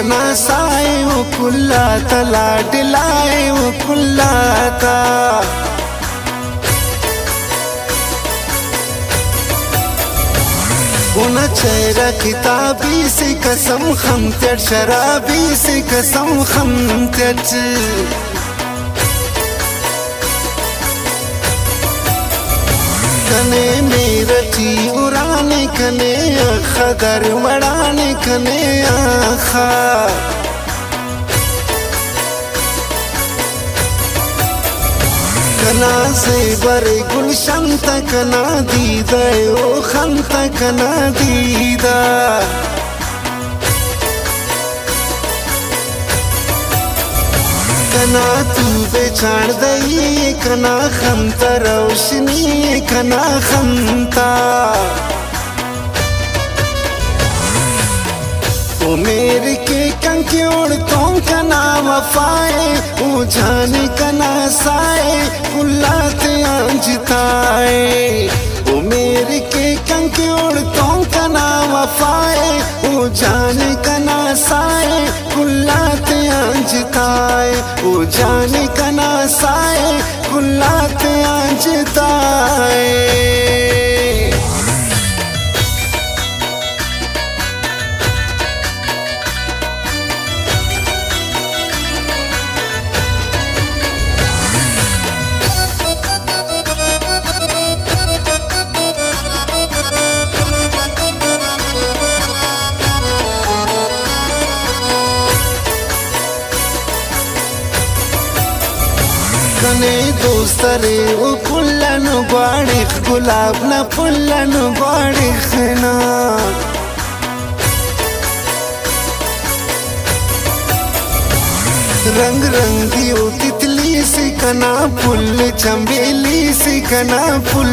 कना साए वो कुल्लाता लाडलाए वो कुल्लाता उना चेहरा किताबी से कसम खमतर शराबी से कसम खमतर कने मेरठी उड़ाने कने खदर मड़ाने कने आखा कना से बरे गुलशन तकना दीदा ओ खन तकना दीदा कना तू बेचार दई कना खमता रोशनी कना खमता ओ मेरे के कंक्योड़ तो कना वफाए ओ जाने कना साए कुल्लाते अंजताए ओ मेरे के कंक्योड़ तो कना वफाए ओ जाने कना साए कुल्लाते अंजताए ओ जाने कना साए कुल्लाते अंजताए कने दोस्त रे वो कुल्लन बाड़िख गुलाब न फुल्लन बाड़िख ना रंग रंगी ओ तितली सी कना फुल चंबेली सी कना फुल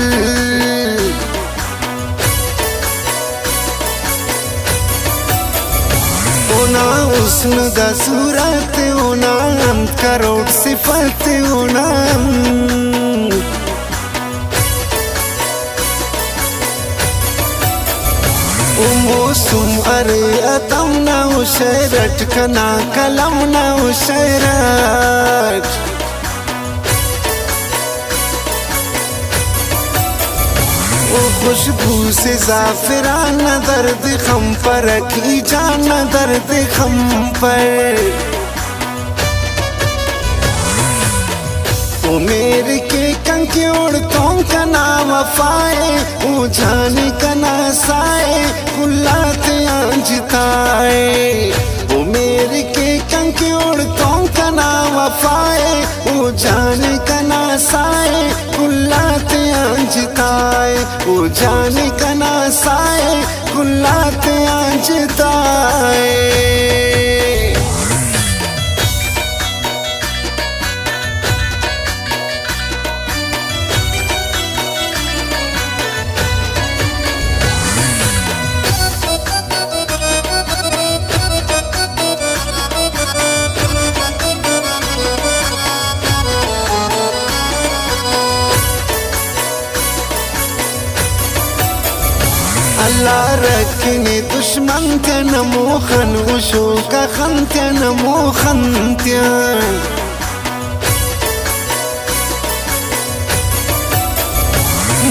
ओना उस्न दा सूरत ओना करोड़ सिफत ओना ओ मौसम अरे अतम ना ओ शरट कना कलम ना ओ शरट ओ खुशबू से ज़ाफ़रान दर्द खम पर रखी जान दर्द खम पर ओ मेरे के कंक्योड़ तो कना वफाए ओ जाने कना साए कुल्लाते अंजताए ओ मेरे के कंक्योड़ तो कना वफाए ओ जाने कना साए कुल्लाते अंजताए ओ जाने कना साए कुल्लाते अंजताए अल्लाह रखने दुश्मन के नमो खन उशो का खन के नमो खन्त्या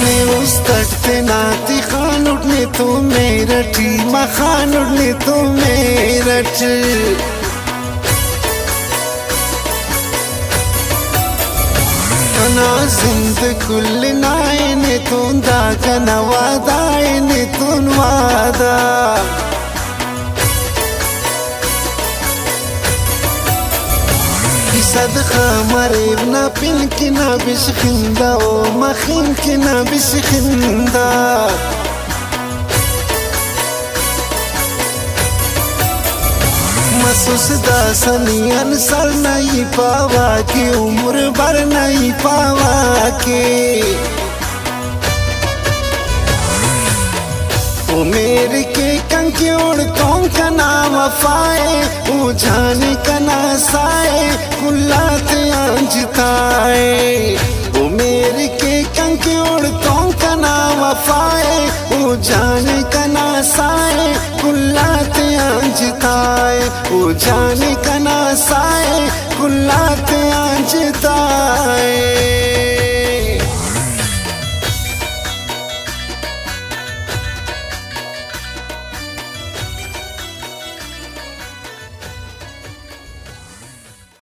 ने उस तट पे नाती खान उठने तो मेरठी मखान उठने तो मेरठ कना जिंद कुल नायने तुंदा कना वादायने तुन वादा सदखा मरेब ना पिन की ना बिशखिंदा ओ मखिन की ना बिशखिंदा मसूस दासनी अनसर नहीं पावा के उम्र भर नहीं पावा के ओ मेरे के कंक्योड़ तो कना वफाए ओ जाने कना साए कुल्लाते अंजताए ओ मेरे के कंक्योड़ तो कना वफाए ओ जाने कना साए कुल्लाते अंजताए ओ जान